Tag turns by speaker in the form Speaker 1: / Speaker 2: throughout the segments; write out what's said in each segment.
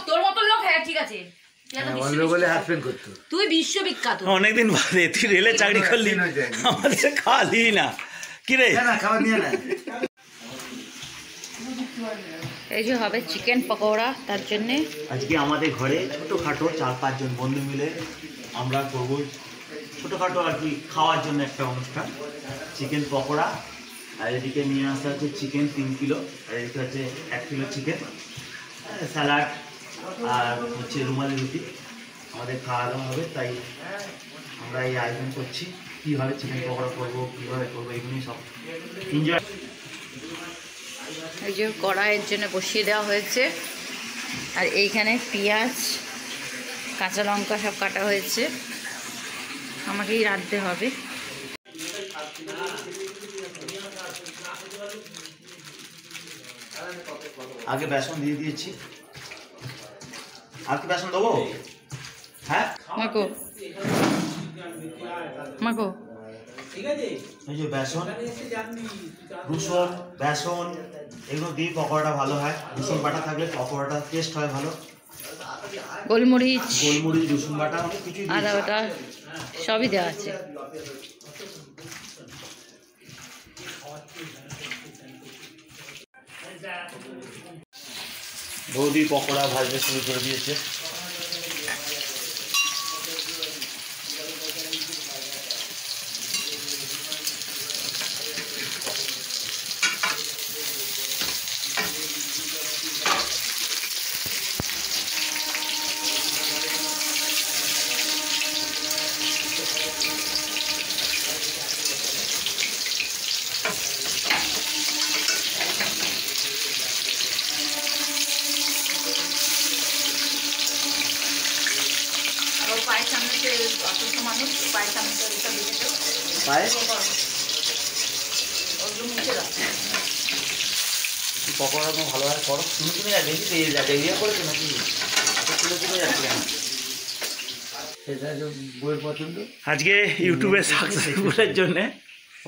Speaker 1: তোর মতো লোক, হ্যাঁ ঠিক আছে, তুই বিশ্ববিখ্যাত।
Speaker 2: অনেকদিন বাদে তুই রেলে চাকরি করলি, আমাদের খাওয়ালি না কি রে?
Speaker 1: এই যে হবে চিকেন পকোড়া, তার জন্যে
Speaker 2: আজকে আমাদের ঘরে ছোটোখাটো 4-5 জন বন্ধু মিলে আমরা করবো ছোটোখাটো আর কি খাওয়ার জন্য একটা অনুষ্ঠান। চিকেন পকোড়া, আর এদিকে নিয়ে আসা হচ্ছে চিকেন 3 কিলো, আর এদিকে হচ্ছে 1 কিলো চিকেন, স্যালাড আর হচ্ছে রুমালি রুটি আমাদের খাওয়া দাওয়া হবে। তাই আমরা এই আয়োজন করছি, কীভাবে চিকেন পকোড়া করবো, কীভাবে করবো, এগুলি সব এনজয়।
Speaker 1: এই যে কড়াইয়ের জন্য বসিয়ে দেওয়া হয়েছে, আর এইখানে পেঁয়াজ কাঁচা লঙ্কা সব কাটা হয়েছে, আমাকেই রাঁধতে হবে।
Speaker 2: আগে বেসন দিয়ে দিয়েছি, আর কি বেসন দেবো? হ্যাঁ
Speaker 1: মাগো মাগো,
Speaker 2: এই যে বেসন, রসুন, বেসন এগুলো দিয়ে পকোড়াটা ভালো হয়। রসুন বাটা থাকলে পকোড়াটা টেস্ট হয় ভালো।
Speaker 1: গোলমরিচ,
Speaker 2: রসুন বাটা অনেক কিছু,
Speaker 1: আদা বাটা সবই দেওয়া আছে।
Speaker 2: বৌদি পকোড়া ভাজতে শুরু করে দিয়েছে। পকোড়া ভালো হয় করো, তুমি বেশি পেয়ে যাচ্ছে, ইয়ে করেছো নাকি? যাচ্ছে বইয়ের পছন্দ। আজকে ইউটিউবে সাকসেসফুলের জন্য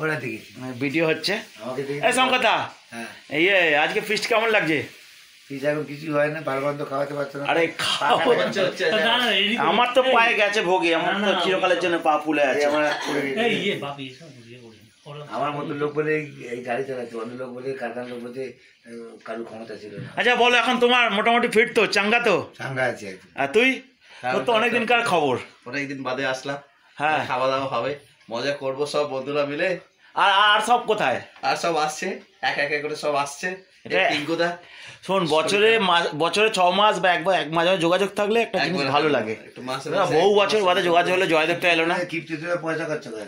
Speaker 2: ওরা দেখেছি ভিডিও হচ্ছে। এই সংকতা, ইয়ে আজকে ফিস্ট কেমন লাগছে?
Speaker 3: কিছু হয় না, বারবার তো খাওয়াতে পারছো না।
Speaker 2: আরে আমার তো পায়ে গেছে ভোগে, আমার তো চিরকালের জন্য পা ফুলে আছে।
Speaker 3: আমার মতো লোক বলে এই গাড়ি চালাচ্ছে, অন্য লোক বলে কারখানার লোক বলতে কারোর ক্ষমতা ছিল না।
Speaker 2: আচ্ছা বলো, এখন তোমার মোটামুটি ফিট তো, চাঙ্গা তো?
Speaker 3: চাঙ্গা আছে।
Speaker 2: আর তুই? তোর তো অনেকদিনকার খবর।
Speaker 4: অনেকদিন বাদে আসলাম।
Speaker 2: হ্যাঁ,
Speaker 4: খাওয়া দাওয়া হবে, মজা করবো সব বন্ধুরা মিলে।
Speaker 2: আর সব কোথায়?
Speaker 4: আর সব আসছে, এক এক করে সব আসছে।
Speaker 2: শোন, বছরে 6 মাস বা এক মাস যোগাযোগ থাকলে একটা জিনিস ভালো লাগে। বহু বছর বাদে যোগাযোগ হলে জয়দেবটা এলো না,
Speaker 3: পয়সা খরচা করে।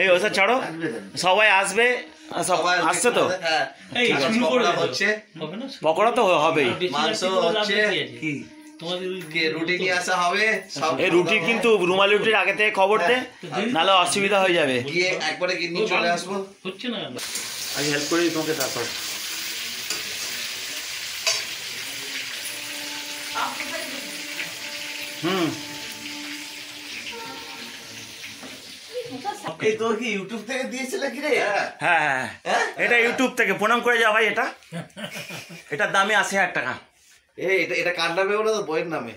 Speaker 2: এই ওসব ছাড়ো, সবাই আসবে, আসছে তো পকোড়া তো হবেই,
Speaker 4: মাংস হচ্ছে, রুটি নিয়ে আসা হবে।
Speaker 2: এই রুটি কিন্তু রুমালি রুটির আগে থেকে খবর দে, নাহলে অসুবিধা হয়ে যাবে।
Speaker 4: গিয়ে একবারে নিয়ে চলে আসবো।
Speaker 2: হচ্ছে না, আগে হেল্প করে দিই তোমাকে, তারপর
Speaker 4: তোর কি ইউটিউব থেকে দিয়েছিল কি রে?
Speaker 2: হ্যাঁ, এটা ইউটিউব থেকে। প্রণাম করে যা ভাই। এটার দামই 80,000 টাকা।
Speaker 4: এটা কার নামে বলো তো? বইয়ের নামে।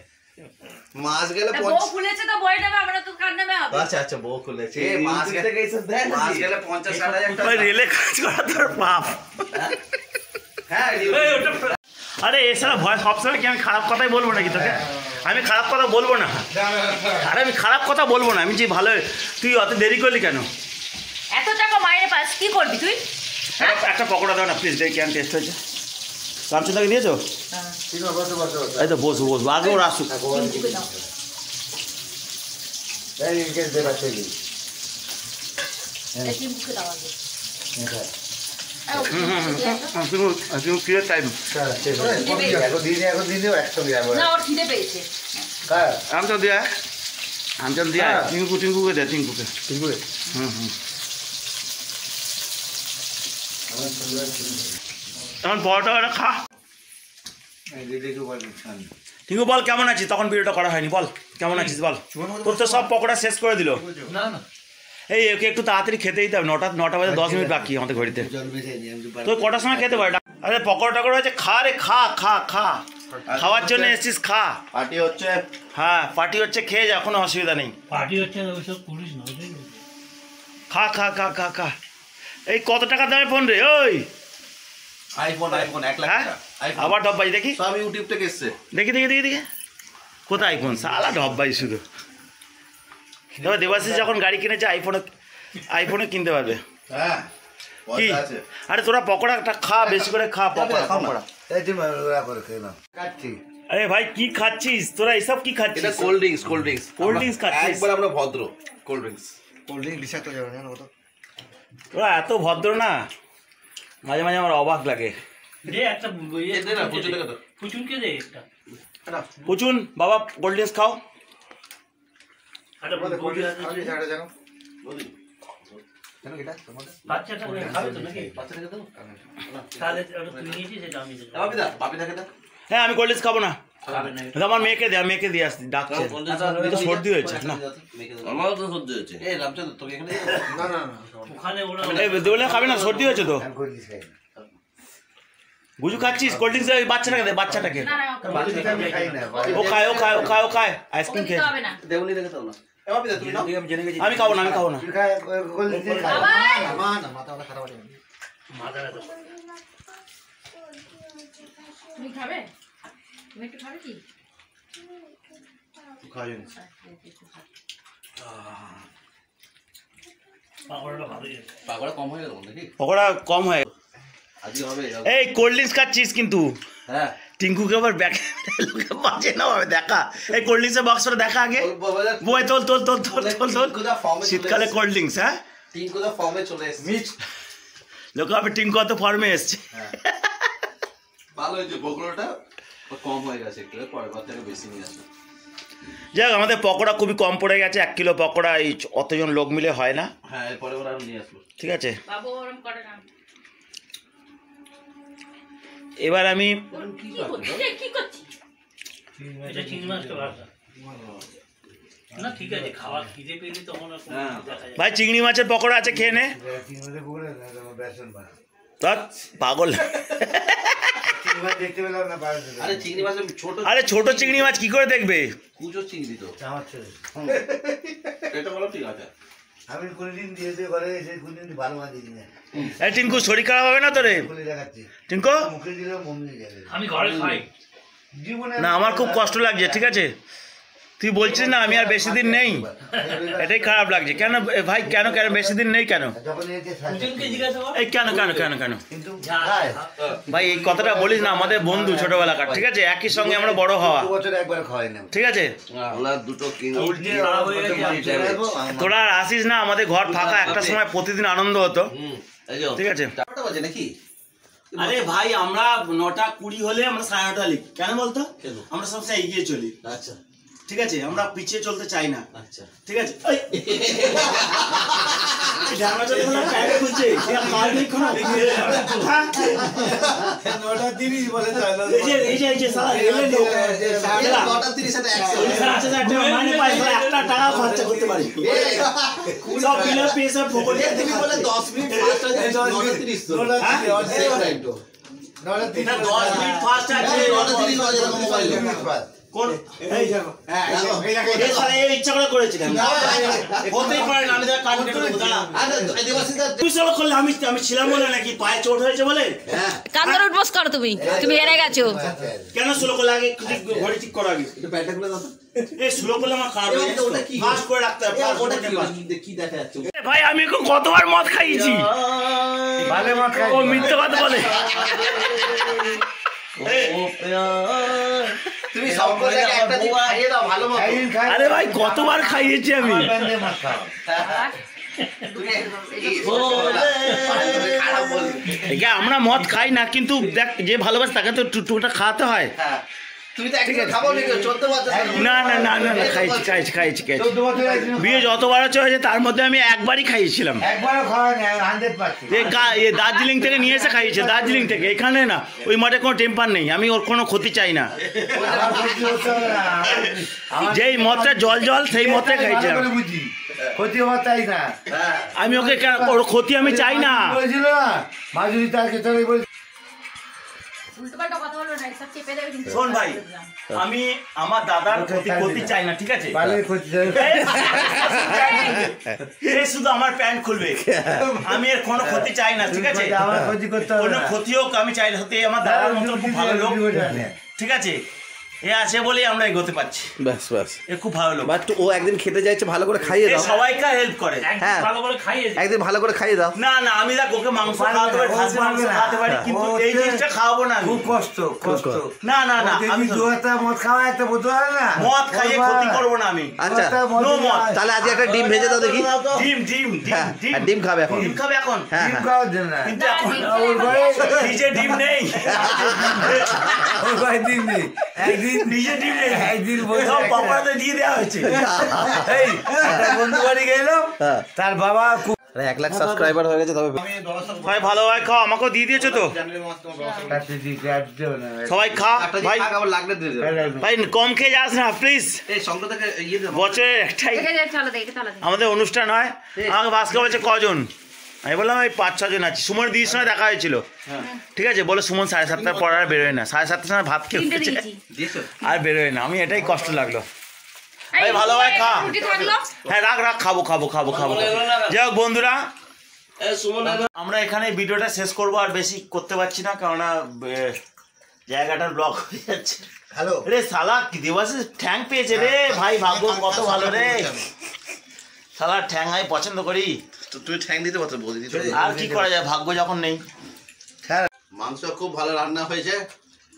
Speaker 4: মাস গেলে
Speaker 1: বউ খুলেছে তো বইয়ের নামে, আমরা তো কার নামে হবে?
Speaker 4: আচ্ছা বউ খুলেছে। মাস থেকে এইসব দেয় না, মাস গেলে 50-60,000 টাকা।
Speaker 2: রেলে কাজ করা তোর পাপ।
Speaker 4: হ্যাঁ,
Speaker 2: আরে এছাড়া ভয় সবসময় কি আমি খারাপ কথাই বলবো নাকি তোকে? আমি খারাপ কথা বলবো না। আরে আমি খারাপ কথা বলবো না, আমি যে ভালো। তুই অত দেরি করলি কেন?
Speaker 1: এত টাকা মাইনে পাস, কি করবি তুই?
Speaker 2: একটা পকোড়া দাও না প্লিজ, দেখি কেমন টেস্ট হয়েছে। রামচন্দ্রকে দিয়েছো? এই তো বসবো আগে ওর আসুক। রামচন্দ্র দিয়া টিঙ্কুকে দে, টিঙ্কুকে। এখন পরোটা খা। টিঙ্কু বল কেমন আছিস? তখন ভিডিওটা করা হয়নি, বল কেমন আছিস বল। তোর তো সব পকোড়া শেষ করে দিল। এই ওকে একটু তাড়াতাড়ি খেতে দিতে হবে, 9টা বাজে 10 মিনিট বাকি আমাদের ঘড়িতে। তোর কটার সময় খেতে পারে? আরে পকোড়া টকোড়া হচ্ছে, খা রে, খা খা খা, খাওয়ার জন্য এসেছিস, খা।
Speaker 4: পার্টি হচ্ছে।
Speaker 2: হ্যাঁ পার্টি হচ্ছে, খেয়ে যা, কোনো অসুবিধা নেই।
Speaker 5: পার্টি হচ্ছে না, ওইসব করিস না, বুঝলি?
Speaker 2: খা খা খা খা খা। এই কত টাকা দামের ফোন রে ওই?
Speaker 4: আইফোন 1 লাখ
Speaker 2: হ্যাঁ
Speaker 4: টাকা। আইফোন
Speaker 2: আবার ডব্বাই দেখি,
Speaker 4: সব ইউটিউব থেকে এসছে।
Speaker 2: দেখি দেখি দেখি দেখি কোথায় আইফোন, সালা ডব্বাই শুধু। তবে দেবাশিস যখন গাড়ি কিনেছে আইফোনে কিনতে পারবে।
Speaker 4: হ্যাঁ
Speaker 2: কি
Speaker 4: পয়সা আছে।
Speaker 2: আরে তোরা পকোড়াটা খা, বেশি করে খা পকোড়া পকোড়া। আরে ভাই কি খাচ্ছিস তোরা, এসব কি
Speaker 4: এটা
Speaker 2: খাচ্ছিস?
Speaker 4: Cold drinks, cold drinks.
Speaker 2: Cold drinks খাচ্ছিস?
Speaker 4: একবার আমরা ভদ্র কোল্ড ড্রিঙ্কস।
Speaker 2: তোরা এত ভদ্র না, মাঝে মাঝে আমার অবাক লাগে।
Speaker 5: দে একটা
Speaker 4: এ দে না, প্রচুর টাকা দাও।
Speaker 5: পুচুনকে দে একটা।
Speaker 2: পুচুন বাবা কোল্ড ড্রিঙ্কস খাও।
Speaker 5: একটা বৌদি আছে। বাচ্চাটা খাবে তো নাকি?
Speaker 4: বাচ্চাটাকে দাও।
Speaker 5: তাহলে ওটা তুই নিয়েছিস, সেটা আমি দেবো।
Speaker 4: বাপিদাকে দাও।
Speaker 2: হ্যাঁ আমি কোল্ড ড্রিঙ্কস খাবো না,
Speaker 5: খাবে না।
Speaker 2: আমার মেয়েকে দে, মেয়েকে দিয়ে আসছি, ডাকছে। তো সর্দি হয়েছে না?
Speaker 4: আমারও তো সর্দি হয়েছে। এই রামচন্দ্র তোকে এখানে না না না
Speaker 5: ওখানে ওরা
Speaker 2: এই দেবলে খাবে না, সর্দি হয়েছে তো। গুজু খাচ্ছিস কোল্ড ড্রিঙ্কস? ওই বাচ্চাটাকে দে, বাচ্চাটাকে। ও খায় ও খায় ও খায় ও খায়, আইসক্রিম খেয়ে।
Speaker 4: দেউনি রেখে দাও না। এ বাপিদা তুমি নাও।
Speaker 2: আমি খাবো না, আমি খাবো না।
Speaker 5: মাথা ব্যথা।
Speaker 1: তুমি খাবে? তুমি একটু খাবে কি?
Speaker 5: পাকোড়াটা ভালোই আছে।
Speaker 4: পাগড়া কম হয়ে গেল নাকি?
Speaker 2: পকোড়া কম হয়।
Speaker 4: আজকে হবে।
Speaker 2: এই কোল্ড ড্রিঙ্কস খাচ্ছিস কিন্তু
Speaker 4: হ্যাঁ
Speaker 2: টিঙ্কুকে আবার ব্যাক লোকে বাজে না হবে, দেখা। এই কোল্ড ড্রিঙ্কসের বক্সটা দেখা আগে। বই তোল তোল তোল তোল তোল তোল। শীতকালে কোল্ড ড্রিঙ্কস, হ্যাঁ
Speaker 4: টিঙ্কু দা ফর্মে চলে এসেছে।
Speaker 2: লোকে হবে টিঙ্কু অত ফর্মে এসছে।
Speaker 4: ভালো হয়েছে, বগুড়াটা কম হয়ে গেছে একটু, পরের বার থেকে বেশি নিয়ে আসবে।
Speaker 2: যাক আমাদের পকোড়া খুবই কম পড়ে গেছে, 1 কিলো পকোড়া এই অতজন লোক মিলে হয় না,
Speaker 4: হ্যাঁ পরের বার আমি নিয়ে আসবো।
Speaker 2: ঠিক আছে।
Speaker 1: বাবু ওরম করে না।
Speaker 2: এবার আমি
Speaker 1: কি করছিস?
Speaker 5: এটা চিংড়ি মাছটা ভাজা। না ঠিক আছে, খাওয়া খিদে পেলে তখন আর কোনো
Speaker 4: হ্যাঁ।
Speaker 5: দেখা যায়।
Speaker 2: ভাই চিংড়ি মাছের পকোড়া আছে, খেয়ে নে। ধ্যাৎ, পাগল।
Speaker 4: আরে চিংড়ি মাছের ছোট,
Speaker 2: আরে ছোট চিংড়ি মাছ কি করে দেখবে?
Speaker 4: কুচো চিংড়ি তো। এটা বলো ঠিক আছে।
Speaker 6: আমি কোনদিন দিয়ে দিয়ে ঘরে এসে কোনদিন ভালো মাছ দিই না,
Speaker 2: এই টিঙ্কু শরীর খারাপ হবে না তোরে?
Speaker 6: বলে দেখাচ্ছি
Speaker 2: টিঙ্কু
Speaker 6: মুখে দিলেও মনে যাবে
Speaker 5: আমি ঘরে খাই।
Speaker 6: জীবনে
Speaker 2: না, আমার খুব কষ্ট লাগছে, ঠিক আছে? তুই বলছিস না আমি আর বেশি দিন নেই, এটাই খারাপ লাগছে। কেন ভাই, কেন কেন বেশি দিন নেই কেন?
Speaker 6: যখন এই যে
Speaker 5: পুচুনকে জিজ্ঞাসা কর।
Speaker 2: এই কেন কেন কেন কেন
Speaker 6: কিন্তু
Speaker 5: যা,
Speaker 6: খায়
Speaker 2: ভাই এই কথাটা বলিস না, আমাদের বন্ধু ছোটবেলাকার, ঠিক আছে? একই সঙ্গে আমরা বড় হওয়া,
Speaker 6: 2 বছর একবার খাওয়াই না
Speaker 2: ঠিক আছে?
Speaker 4: আমরা দুটো
Speaker 5: কিডনি খারাপ হয়ে গেছে।
Speaker 2: তোরা আর আসিস না, আমাদের ঘর ফাঁকা, একটা সময় প্রতিদিন আনন্দ হতো, ঠিক আছে?
Speaker 4: 4টা বাজে নাকি?
Speaker 2: আরে ভাই আমরা 9:20 হলে আমরা 9:30 লিখি, কেন বলতো? আমরা সবসময় এগিয়ে চলি,
Speaker 4: আচ্ছা
Speaker 2: ঠিক আছে? আমরা পিছিয়ে চলতে চাই না,
Speaker 4: আচ্ছা।
Speaker 2: ঠিক আছে? জানা চলে গেল, প্যান্ট খুলছে, মাল দেখো না, হ্যাঁ?
Speaker 6: 9:30 বলে তাহলে
Speaker 2: এই যে সালা রেলের লোক,
Speaker 4: 9:30 সাথে
Speaker 2: 50,000 টাকা মাইনে পাই, সালা 1 টাকা খরচা করতে পারি, সব বিলে পেছে ফোকটে।
Speaker 4: তুমি বলে 10 মিনিট ফাস্ট আছে, 9:30 তো।
Speaker 6: 9:30
Speaker 4: তো
Speaker 6: 9:30
Speaker 2: না 10 মিনিট ফাস্ট আছে,
Speaker 4: 9:30 বাজে না মোবাইল।
Speaker 2: কোন এই এই সালা এই ইচ্ছা করে করেছে কেন? হতেই পারে না, আমি যা কান কেটে দেবো, দাঁড়া।
Speaker 4: আরে দেবাশিস
Speaker 2: তুই সব করলে আমি ছিলাম বলে নাকি, পায়ে চোট হয়েছে বলে?
Speaker 4: হ্যাঁ
Speaker 1: কান্দর উঠবস করো তুমি, তুমি হেরে গেছো।
Speaker 2: কেন স্লো করলে? আগে ঘড়ি ঠিক করো আগে।
Speaker 4: একটু ব্যাটটা খুলে দাও তো।
Speaker 2: এই স্লো করলে আমার খারাপ হয়ে
Speaker 4: ওটা কি?
Speaker 2: ফাস্ট করে রাখতে হবে,
Speaker 4: ওটা কি দেখা যাচ্ছে?
Speaker 2: ভাই আমি এখন কতবার মদ খাইয়েছি,
Speaker 6: ভালো মাছ খাই
Speaker 2: ও মিথ্যে কথা বলে।
Speaker 4: তুমি সম্পর্কে একটা দিন খাইয়ে দাও ভালো মতো।
Speaker 2: আরে ভাই কতবার খাইয়েছি আমি।
Speaker 6: মাছ খাও
Speaker 4: তুমি খারাপ বলবে।
Speaker 2: একে আমরা মদ খাই না, কিন্তু দেখ যে ভালোবাসে তাকে তো টুকটা খাওয়াতে হয়।
Speaker 4: হ্যাঁ তুমি তো একদিন খাবো নাকি 14 বছর?
Speaker 2: না না না না না, খাইছি
Speaker 6: 14 বছর একদিন
Speaker 2: বিয়ে যতবার হয়েছে তার মধ্যে আমি একবারই খাইয়েছিলাম।
Speaker 6: একবারও খাওয়াই না 100%।
Speaker 2: এ দার্জিলিং থেকে নিয়ে এসে খাইয়েছে, দার্জিলিং থেকে। এখানে না, ওই মাঠে কোনো টেম্পার নেই, আমি ওর কোনো ক্ষতি চাই না।
Speaker 6: আমার ক্ষতি হতে হবে না,
Speaker 2: যেই মদটা জল সেই মদটা খাইছিলাম
Speaker 6: ভালো করে বুঝি ক্ষতি হওয়ার চাই না।
Speaker 2: আমি। ওকে ওর ক্ষতি আমি চাই না।
Speaker 6: বলেছিল না মাঝুরি তার ক্ষেত্রে বলে
Speaker 1: উল্টোপাল্টা কথা বলবো না, সব চেপে দেবে কিন্তু।
Speaker 2: শোন ভাই, আমি আমার দাদার ক্ষতি করতে চাই না, ঠিক আছে?
Speaker 6: বালের ক্ষতি
Speaker 2: এ শুধু আমার প্যান্ট খুলবে, আমি এর কোনো ক্ষতি চাই না, ঠিক আছে?
Speaker 6: আমার ক্ষতি করতে হবে
Speaker 2: কোনো
Speaker 6: না।
Speaker 2: ক্ষতি হোক আমি চাই না, হতে আমার দাদার মতো খুব ভালো লোক, ঠিক আছে? এ আছে বলেই আমরা এগোতে পারছি।
Speaker 7: ব্যাস ব্যাস।
Speaker 2: এ খুব ভালো লোক,
Speaker 7: বাট ও একদিন খেতে যাচ্ছে, ভালো করে খাইয়ে
Speaker 2: এ
Speaker 7: দাও।
Speaker 2: সবাইকে হেল্প করে।
Speaker 7: হ্যাঁ।
Speaker 5: ভালো করে খাইয়ে দে।
Speaker 7: একদিন ভালো করে খাইয়ে দাও।
Speaker 2: না না, আমি দেখ ওকে মাংস খাওয়াতে পারি, খাসি মাংস খাওয়াতে পারি, কিন্তু এই জিনিসটা খাওয়াবো না আমি।
Speaker 6: খুব কষ্ট কষ্ট।
Speaker 2: না না না, আমি
Speaker 6: দু হাতে মদ খাওয়া একটা বোতল হয় না,
Speaker 2: মদ খাইয়ে ক্ষতি করবো না আমি।
Speaker 7: আচ্ছা
Speaker 2: নো মদ।
Speaker 7: তাহলে আজকে একটা ডিম ভেজে দাও দেখি।
Speaker 2: ডিম ডিম
Speaker 7: হ্যাঁ,
Speaker 2: ডিম
Speaker 7: আর ডিম খাবে এখন।
Speaker 2: ডিম খাবে এখন?
Speaker 7: হ্যাঁ
Speaker 6: ডিম
Speaker 7: হ্যাঁ।
Speaker 6: খাওয়ার জন্য না।
Speaker 2: কিন্তু এখন
Speaker 6: ওর ঘরে
Speaker 2: নিজে ডিম নেই,
Speaker 6: ওর ঘরে ডিম নেই, একদিন
Speaker 2: নিজে ডিম নেই,
Speaker 6: একদিন বসে
Speaker 2: সব
Speaker 6: একটা-
Speaker 2: পকোড়াতে দিয়ে দেওয়া হয়েছে।
Speaker 6: এই একটা বন্ধু বাড়ি গেলাম,
Speaker 7: হ্যাঁ।
Speaker 6: তার বাবা খুব
Speaker 7: 1 লাখ সাবস্ক্রাইবার হয়ে গেছে তবে।
Speaker 2: ভাই ভালো ভাই খাও, আমাকেও দিয়ে দিয়েছো তো?
Speaker 6: কাটতে দিই, কাটতেও না।
Speaker 2: সবাই খা ভাই,
Speaker 4: আবার লাগলে দিয়ে দেবে।
Speaker 2: ভাই কম খেয়ে যাস না প্লিজ।
Speaker 4: এই সঙ্গে থেকে ইয়ে দেবো।
Speaker 2: বছরের একটাই
Speaker 1: দেখে যাক, চালা দে, এটা চালা দে।
Speaker 2: আমাদের অনুষ্ঠান হয়। আমাকে ভাস্কর বলছে কজন, আমি বললাম এই 5-6 জন আছি। সুমন দিদির সঙ্গে দেখা হয়েছিল, ঠিক আছে? বলে সুমন 7:30 পর আর বেরোয় না, 7:30 সময় ভাত খেয়ে
Speaker 1: তিনটে
Speaker 2: উঠেছে,
Speaker 1: দিয়েছি।
Speaker 4: দিয়েছো?
Speaker 2: আর বেরোয় না। আমি এটাই কষ্ট লাগলো।
Speaker 1: এই,
Speaker 2: ভাই ভালো ভাই খা।
Speaker 1: রুটি থাকলো?
Speaker 2: হ্যাঁ রাখ রাখ, খাবো খাবো খাবো খাবো। যাই হোক বন্ধুরা, আমরা এখানে ভিডিওটা শেষ করবো, আর বেশি করতে পারছি না, কেননা জায়গাটা ব্লক হয়ে যাচ্ছে।
Speaker 6: হ্যালো,
Speaker 2: রে শালা কি দেবাশিস ঠ্যাং পেয়েছে রে ভাই, ভাগ্য কত ভালো রে। শালা ঠ্যাং আমি পছন্দ করি,
Speaker 4: তুই ঠ্যাং দিতে পারতো, বৌদি দিতে।
Speaker 2: আর কি করা যায়, ভাগ্য যখন নেই।
Speaker 4: মাংস খুব ভালো রান্না হয়েছে,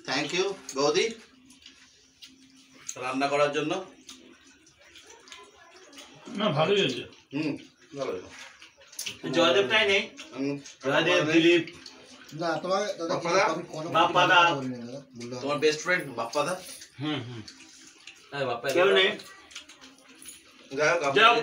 Speaker 4: থ্যাংক ইউ বৌদি রান্না করার জন্য।
Speaker 5: না ভালোই হয়েছে।
Speaker 4: ভালো।
Speaker 2: জয়দেবটাই নেই, জয়দেব, দিলীপ,
Speaker 6: না তোমার
Speaker 4: বাপ্পাদা?
Speaker 2: বাপ্পাদা,
Speaker 4: তোমার বেস্ট ফ্রেন্ড বাপ্পাদা?
Speaker 2: কেউ নেই।
Speaker 4: যাই হোক,
Speaker 2: যাই হোক,